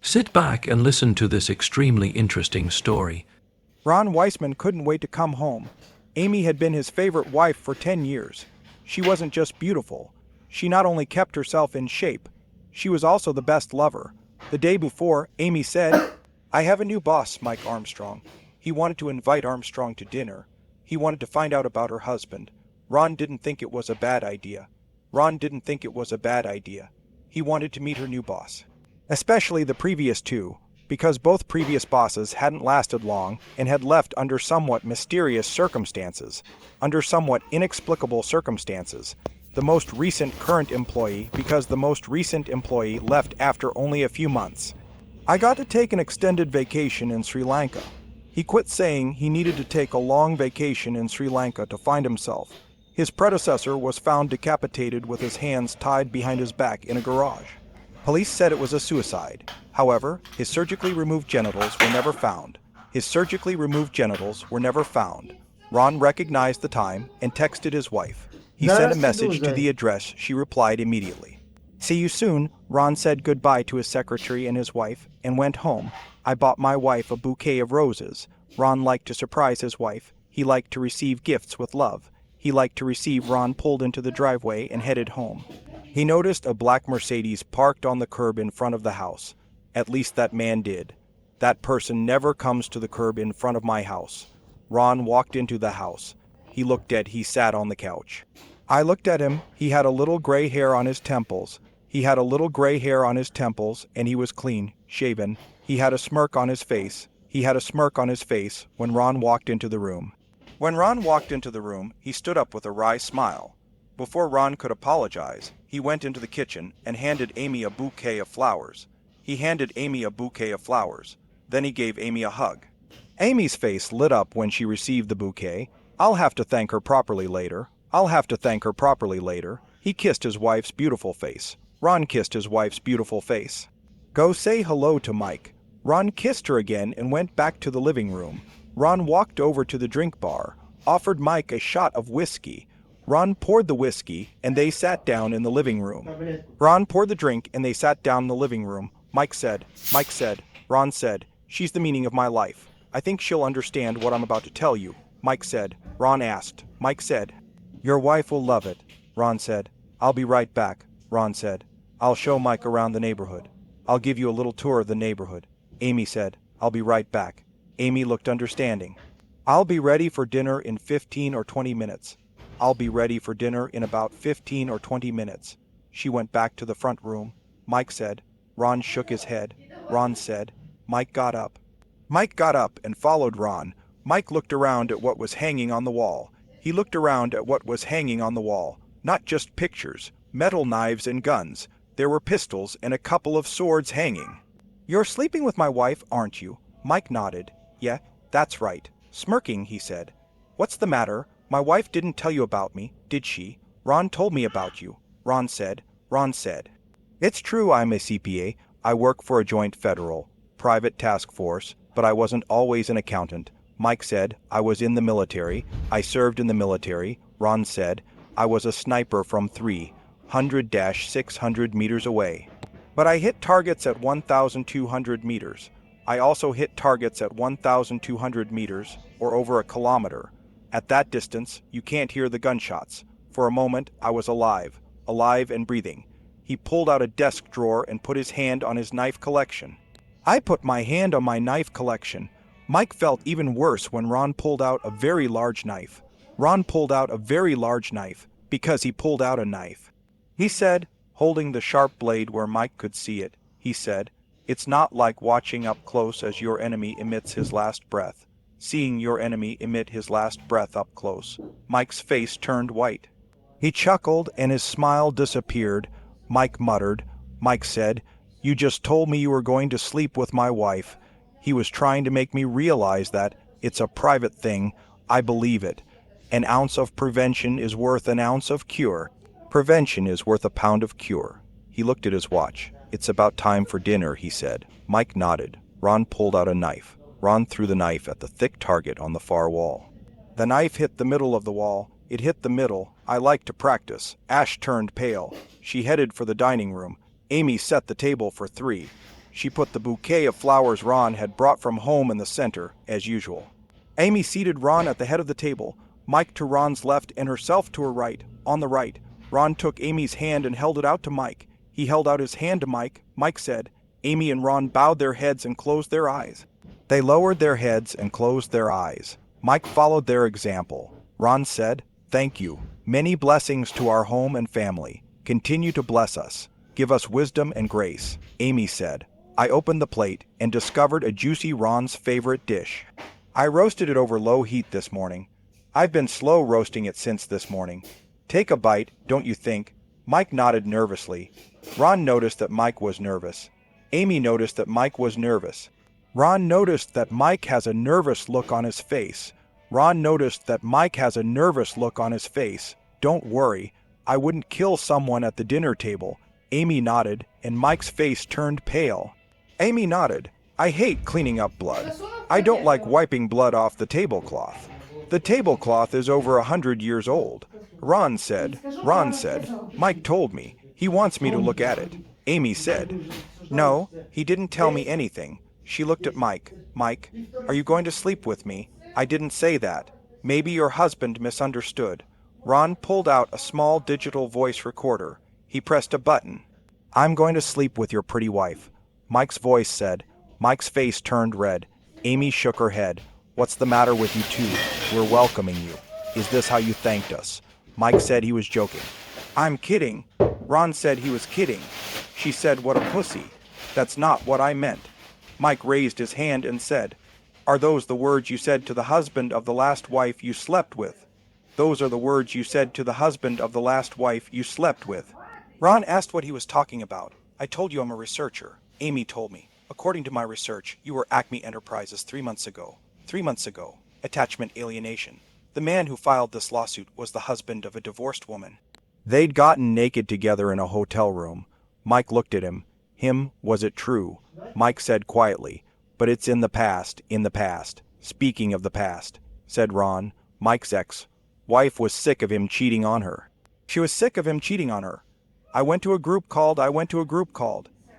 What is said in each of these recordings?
Sit back and listen to this extremely interesting story. Ron Weissman couldn't wait to come home. Amy had been his favorite wife for 10 years. She wasn't just beautiful. She not only kept herself in shape, she was also the best lover. The day before, Amy said, "I have a new boss, Mike Armstrong. He wanted to invite Armstrong to dinner. He wanted to find out about her husband. Ron didn't think it was a bad idea. Ron didn't think it was a bad idea. He wanted to meet her new boss. Especially the previous two, because both previous bosses hadn't lasted long and had left under somewhat mysterious circumstances, under somewhat inexplicable circumstances. The most recent current employee because the most recent employee left after only a few months. I got to take an extended vacation in Sri Lanka. He quit saying he needed to take a long vacation in Sri Lanka to find himself. His predecessor was found decapitated with his hands tied behind his back in a garage. Police said it was a suicide. However, his surgically removed genitals were never found. His surgically removed genitals were never found. Ron recognized the time and texted his wife. He sent a message to the address. She replied immediately. "See you soon." Ron said goodbye to his secretary and his wife and went home. I bought my wife a bouquet of roses. Ron liked to surprise his wife. He liked to receive gifts with love. He liked to receive. Ron pulled into the driveway and headed home. He noticed a black Mercedes parked on the curb in front of the house. At least that man did. That person never comes to the curb in front of my house. Ron walked into the house. He looked dead. He sat on the couch. I looked at him. He had a little gray hair on his temples. He had a little gray hair on his temples, and he was clean, shaven. He had a smirk on his face. He had a smirk on his face when Ron walked into the room. When Ron walked into the room, he stood up with a wry smile. Before Ron could apologize, he went into the kitchen and handed Amy a bouquet of flowers. He handed Amy a bouquet of flowers. Then he gave Amy a hug. Amy's face lit up when she received the bouquet. "I'll have to thank her properly later. I'll have to thank her properly later." He kissed his wife's beautiful face. Ron kissed his wife's beautiful face. "Go say hello to Mike." Ron kissed her again and went back to the living room. Ron walked over to the drink bar, offered Mike a shot of whiskey. Ron poured the whiskey, and they sat down in the living room. Ron poured the drink, and they sat down in the living room. Mike said, Ron said, "She's the meaning of my life. I think she'll understand what I'm about to tell you." Mike said. Ron asked. Mike said, "Your wife will love it." Ron said, "I'll be right back." Ron said, "I'll show Mike around the neighborhood. I'll give you a little tour of the neighborhood." Amy said, "I'll be right back." Amy looked understanding. "I'll be ready for dinner in 15 or 20 minutes. I'll be ready for dinner in about 15 or 20 minutes. She went back to the front room. Mike said. Ron shook his head. Ron said. Mike got up. Mike got up and followed Ron. Mike looked around at what was hanging on the wall. He looked around at what was hanging on the wall. Not just pictures, metal knives and guns. There were pistols and a couple of swords hanging. "You're sleeping with my wife, aren't you?" Mike nodded. "Yeah, that's right." Smirking, he said. "What's the matter? My wife didn't tell you about me, did she?" "Ron told me about you." Ron said. "It's true I'm a CPA. I work for a joint federal, private task force, but I wasn't always an accountant." Mike said. "I was in the military. I served in the military." Ron said. "I was a sniper from 300-600 meters away. But I hit targets at 1,200 meters. I also hit targets at 1,200 meters, or over a kilometer. At that distance, you can't hear the gunshots. For a moment, I was alive and breathing." He pulled out a desk drawer and put his hand on his knife collection. I put my hand on my knife collection. Mike felt even worse when Ron pulled out a very large knife. Ron pulled out a very large knife, because he pulled out a knife. He said, holding the sharp blade where Mike could see it, he said, "It's not like watching up close as your enemy emits his last breath. Seeing your enemy emit his last breath up close." Mike's face turned white. He chuckled and his smile disappeared. Mike muttered. Mike said, "You just told me you were going to sleep with my wife." He was trying to make me realize that it's a private thing. I believe it. An ounce of prevention is worth an ounce of cure. Prevention is worth a pound of cure. He looked at his watch. "It's about time for dinner," he said. Mike nodded. Ron pulled out a knife. Ron threw the knife at the thick target on the far wall. The knife hit the middle of the wall. It hit the middle. I like to practice. Ash turned pale. She headed for the dining room. Amy set the table for 3. She put the bouquet of flowers Ron had brought from home in the center, as usual. Amy seated Ron at the head of the table, Mike to Ron's left and herself to her right. On the right, Ron took Amy's hand and held it out to Mike. He held out his hand to Mike. Mike said. Amy and Ron bowed their heads and closed their eyes. They lowered their heads and closed their eyes. Mike followed their example. Ron said, "Thank you. Many blessings to our home and family. Continue to bless us. Give us wisdom and grace." Amy said, "I opened the plate and discovered a juicy Ron's favorite dish. I roasted it over low heat this morning. I've been slow roasting it since this morning. Take a bite, don't you think?" Mike nodded nervously. Ron noticed that Mike was nervous. Amy noticed that Mike was nervous. Ron noticed that Mike has a nervous look on his face. Ron noticed that Mike has a nervous look on his face. "Don't worry, I wouldn't kill someone at the dinner table." Amy nodded, and Mike's face turned pale. Amy nodded. "I hate cleaning up blood. I don't like wiping blood off the tablecloth. The tablecloth is over 100 years old." Ron said, "Mike told me. He wants me to look at it." Amy said, "No, he didn't tell me anything." She looked at Mike. "Mike, are you going to sleep with me?" "I didn't say that. Maybe your husband misunderstood." Ron pulled out a small digital voice recorder. He pressed a button. "I'm going to sleep with your pretty wife," Mike's voice said. Mike's face turned red. Amy shook her head. "What's the matter with you two? We're welcoming you. Is this how you thanked us?" Mike said he was joking. "I'm kidding." Ron said he was kidding. She said, "What a pussy. That's not what I meant." Mike raised his hand and said, "Are those the words you said to the husband of the last wife you slept with?" "Those are the words you said to the husband of the last wife you slept with." Ron asked what he was talking about. "I told you I'm a researcher." Amy told me. "According to my research, you were Acme Enterprises 3 months ago. 3 months ago. Attachment alienation. The man who filed this lawsuit was the husband of a divorced woman." They'd gotten naked together in a hotel room. Mike looked at him. Was it true? Mike said quietly, "But it's in the past, in the past." "Speaking of the past," said Ron, Mike's ex-wife was sick of him cheating on her. She was sick of him cheating on her. I went to a group called.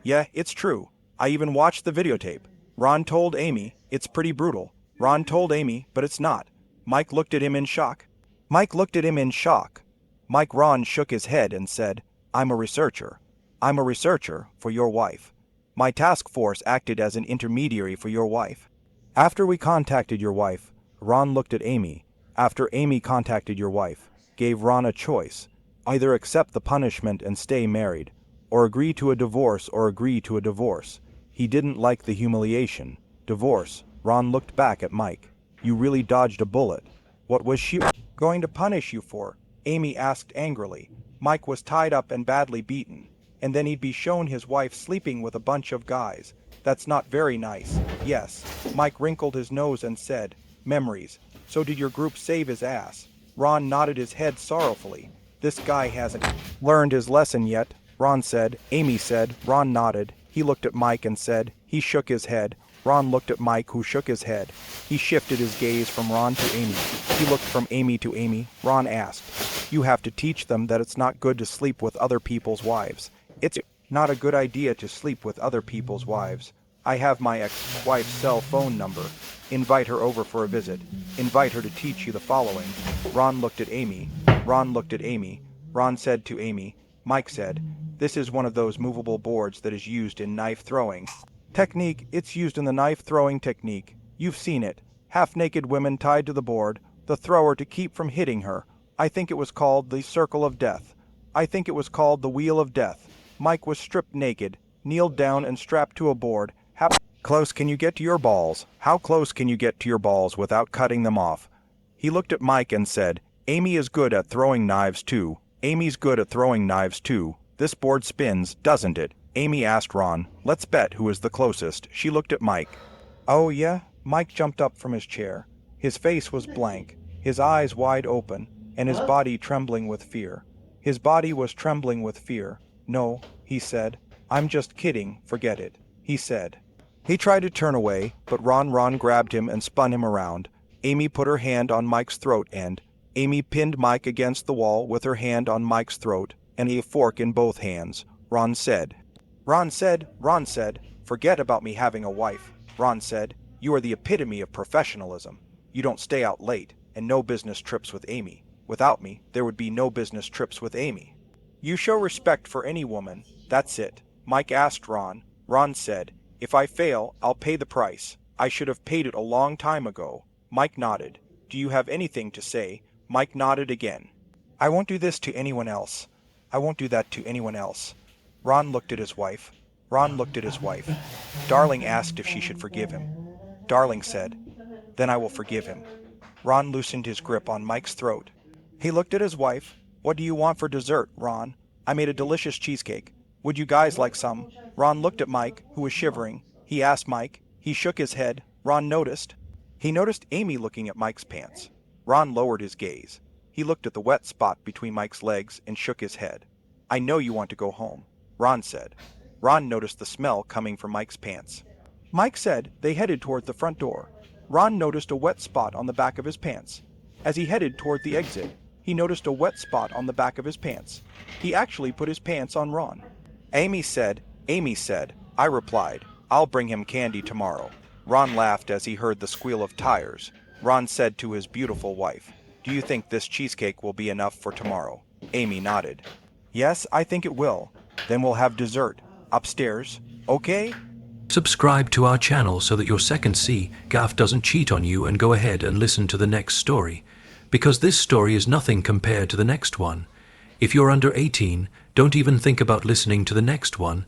Yeah, it's true. I even watched the videotape. Ron told Amy, "It's pretty brutal." Ron told Amy, "But it's not." Mike looked at him in shock. Ron shook his head and said, I'm a researcher for your wife. My task force acted as an intermediary for your wife. After we contacted your wife," Ron looked at Amy. "After Amy contacted your wife, gave Ron a choice. Either accept the punishment and stay married, or agree to a divorce. He didn't like the humiliation. Divorce." Ron looked back at Mike. "You really dodged a bullet. What was she going to punish you for?" Amy asked angrily. Mike was tied up and badly beaten. And then he'd be shown his wife sleeping with a bunch of guys. That's not very nice. Yes. Mike wrinkled his nose and said, "Memories. So did your group save his ass?" Ron nodded his head sorrowfully. "This guy hasn't learned his lesson yet," Ron said. Amy said. Ron nodded. He looked at Mike and said. He shook his head. Ron looked at Mike, who shook his head. He shifted his gaze from Ron to Amy. He looked from Amy to Amy. Ron asked, "You have to teach them that it's not good to sleep with other people's wives." "It's not a good idea to sleep with other people's wives. I have my ex-wife's cell phone number. Invite her over for a visit. Invite her to teach you the following." Ron looked at Amy. Ron said to Amy. Mike said, "This is one of those movable boards that is used in knife throwing technique. It's used in the knife throwing technique. You've seen it. Half-naked women tied to the board, the thrower to keep from hitting her. I think it was called the circle of death. I think it was called the wheel of death." Mike was stripped naked, kneeled down and strapped to a board. "How close can you get to your balls? How close can you get to your balls without cutting them off?" He looked at Mike and said, "Amy is good at throwing knives too. This board spins, doesn't it?" Amy asked Ron. "Let's bet who is the closest." She looked at Mike. "Oh yeah?" Mike jumped up from his chair. His face was blank, his eyes wide open, and his body trembling with fear. His body was trembling with fear. "No," he said. "I'm just kidding, forget it," he said. He tried to turn away, but Ron grabbed him and spun him around. Amy put her hand on Mike's throat and Amy pinned Mike against the wall with her hand on Mike's throat and a fork in both hands. Ron said, Forget about me having a wife, Ron said. You are the epitome of professionalism. You don't stay out late, and no business trips with Amy. Without me, there would be no business trips with Amy. You show respect for any woman, that's it. Mike asked Ron. Ron said, if I fail, I'll pay the price. I should have paid it a long time ago. Mike nodded. Do you have anything to say? Mike nodded again. I won't do this to anyone else. I won't do that to anyone else. Ron looked at his wife. Ron looked at his wife. Darling asked if she should forgive him. Darling said, then I will forgive him. Ron loosened his grip on Mike's throat. He looked at his wife. What do you want for dessert, Ron? I made a delicious cheesecake. Would you guys like some? Ron looked at Mike, who was shivering. He asked Mike. He shook his head. Ron noticed. He noticed Amy looking at Mike's pants. Ron lowered his gaze. He looked at the wet spot between Mike's legs and shook his head. I know you want to go home, Ron said. Ron noticed the smell coming from Mike's pants. Mike said they headed toward the front door. Ron noticed a wet spot on the back of his pants. As he headed toward the exit, he noticed a wet spot on the back of his pants. He actually put his pants on Ron. Amy said, I replied, I'll bring him candy tomorrow. Ron laughed as he heard the squeal of tires. Ron said to his beautiful wife, do you think this cheesecake will be enough for tomorrow? Amy nodded. Yes, I think it will. Then we'll have dessert. Upstairs, okay? Subscribe to our channel so that your second C gaff doesn't cheat on you, and go ahead and listen to the next story, because this story is nothing compared to the next one. If you're under 18, don't even think about listening to the next one.